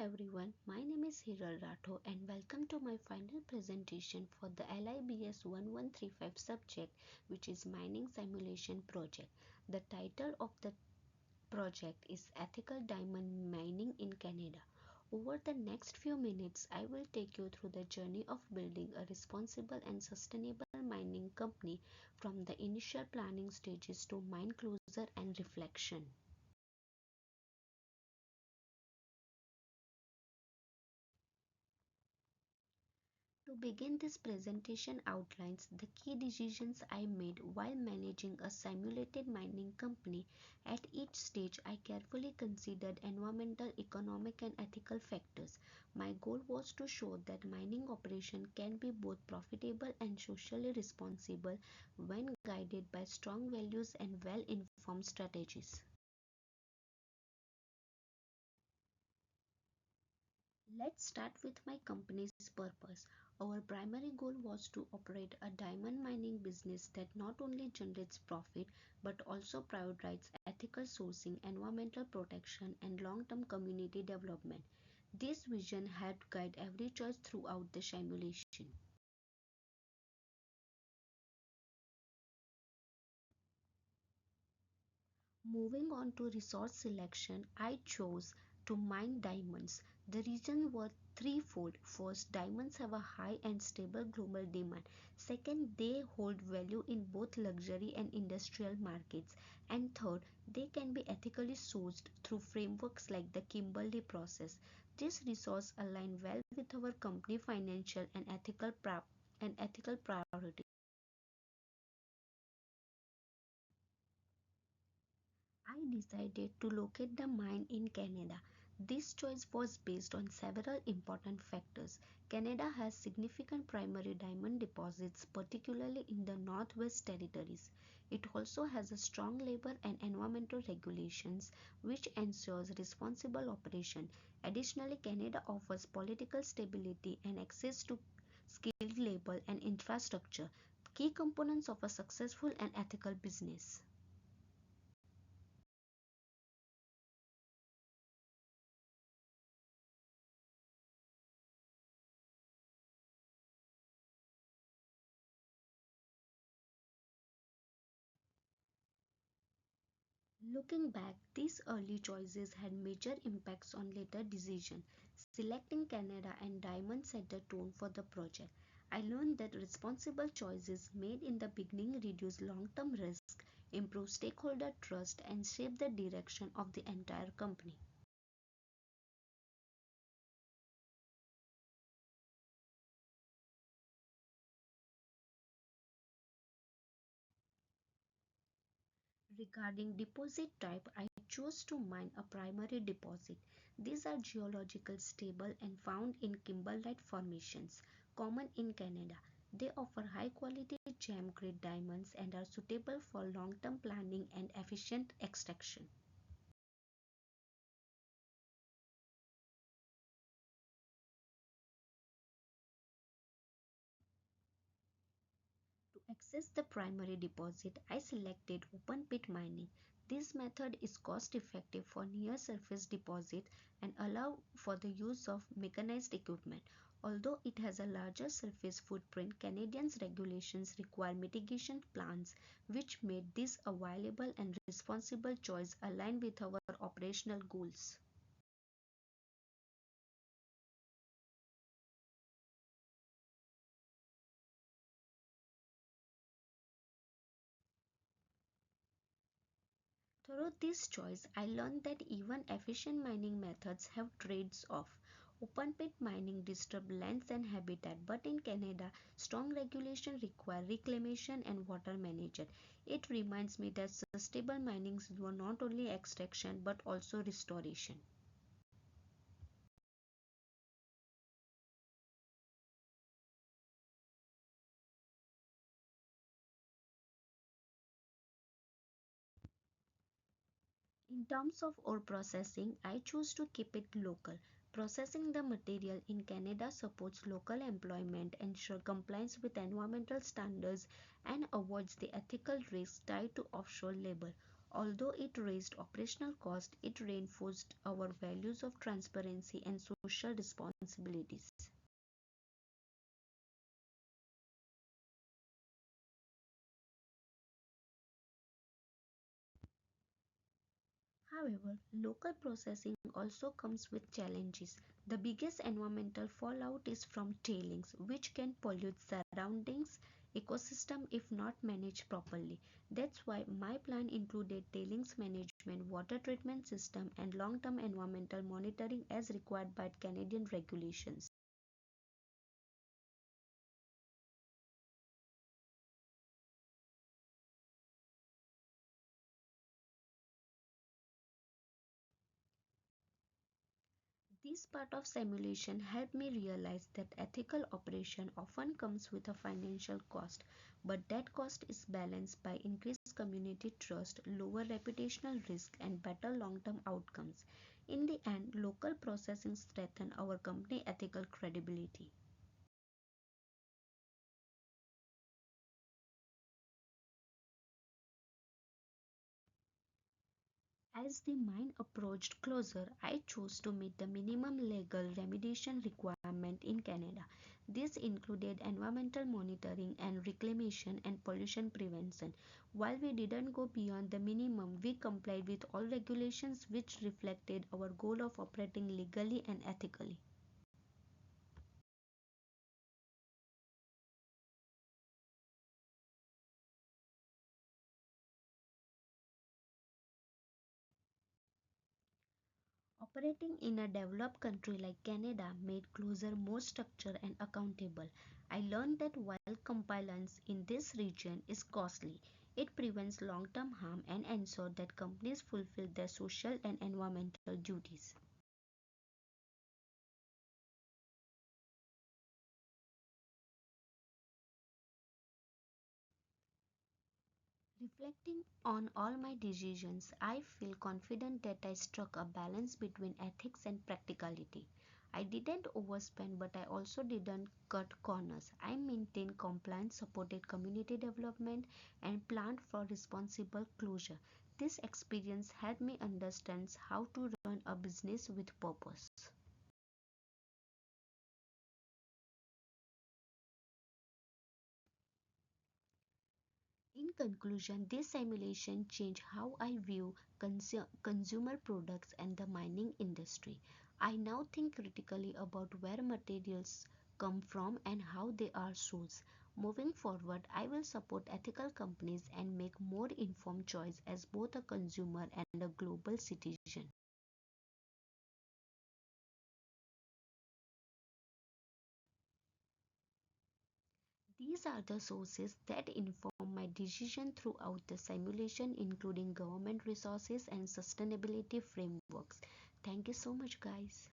everyone, my name is Hiral Rathod and welcome to my final presentation for the LIBS 1135 subject, which is Mining Simulation Project. The title of the project is Ethical Diamond Mining in Canada. Over the next few minutes, I will take you through the journey of building a responsible and sustainable mining company from the initial planning stages to mine closure and reflection. To begin, this presentation outlines the key decisions I made while managing a simulated mining company. At each stage, I carefully considered environmental, economic, and ethical factors. My goal was to show that mining operation can be both profitable and socially responsible when guided by strong values and well-informed strategies. Let's start with my company's purpose. Our primary goal was to operate a diamond mining business that not only generates profit but also prioritizes ethical sourcing, environmental protection, and long term community development. This vision helped guide every choice throughout the simulation. Moving on to resource selection, I chose to mine diamonds. The reasons were threefold. First, diamonds have a high and stable global demand. Second, they hold value in both luxury and industrial markets. And third, they can be ethically sourced through frameworks like the Kimberley process. This resource align well with our company financial and ethical priorities. I decided to locate the mine in Canada. This choice was based on several important factors. Canada has significant primary diamond deposits, particularly in the Northwest Territories. It also has a strong labor and environmental regulations which ensures responsible operation. Additionally, Canada offers political stability and access to skilled labor and infrastructure, key components of a successful and ethical business. Looking back, these early choices had major impacts on later decisions. Selecting Canada and Diamond set the tone for the project. I learned that responsible choices made in the beginning reduce long-term risk, improve stakeholder trust, and shape the direction of the entire company. Regarding deposit type, I chose to mine a primary deposit. These are geological stable and found in kimberlite formations, common in Canada. They offer high quality gem grade diamonds and are suitable for long term planning and efficient extraction. To access the primary deposit, I selected open pit mining. This method is cost effective for near surface deposit and allow for the use of mechanized equipment. Although it has a larger surface footprint, Canadians regulations require mitigation plans which made this a viable and responsible choice aligned with our operational goals. Through this choice, I learned that even efficient mining methods have trades off. Open pit mining disturbs lands and habitat, but in Canada, strong regulations require reclamation and water management. It reminds me that sustainable mining is not only extraction but also restoration. In terms of ore processing, I choose to keep it local. Processing the material in Canada supports local employment, ensures compliance with environmental standards, and avoids the ethical risks tied to offshore labor. Although it raised operational costs, it reinforced our values of transparency and social responsibilities. However, local processing also comes with challenges. The biggest environmental fallout is from tailings, which can pollute surroundings ecosystem if not managed properly. That's why my plan included tailings management, water treatment system, and long-term environmental monitoring as required by Canadian regulations. This part of simulation helped me realize that ethical operation often comes with a financial cost, but that cost is balanced by increased community trust, lower reputational risk, and better long-term outcomes. In the end, local processing strengthened our company ethical credibility. As the mine approached closer, I chose to meet the minimum legal remediation requirement in Canada. This included environmental monitoring and reclamation and pollution prevention. While we didn't go beyond the minimum, we complied with all regulations which reflected our goal of operating legally and ethically. Operating in a developed country like Canada made closer more structured and accountable. I learned that while compliance in this region is costly, it prevents long-term harm and ensures that companies fulfill their social and environmental duties. Reflecting on all my decisions, I feel confident that I struck a balance between ethics and practicality. I didn't overspend, but I also didn't cut corners. I maintained compliance, supported community development, and planned for responsible closure. This experience helped me understand how to run a business with purpose. In conclusion, this simulation changed how I view consumer products and the mining industry. I now think critically about where materials come from and how they are sourced. Moving forward, I will support ethical companies and make more informed choice as both a consumer and a global citizen. These are the sources that inform my decision throughout the simulation, including government resources and sustainability frameworks. Thank you so much, guys.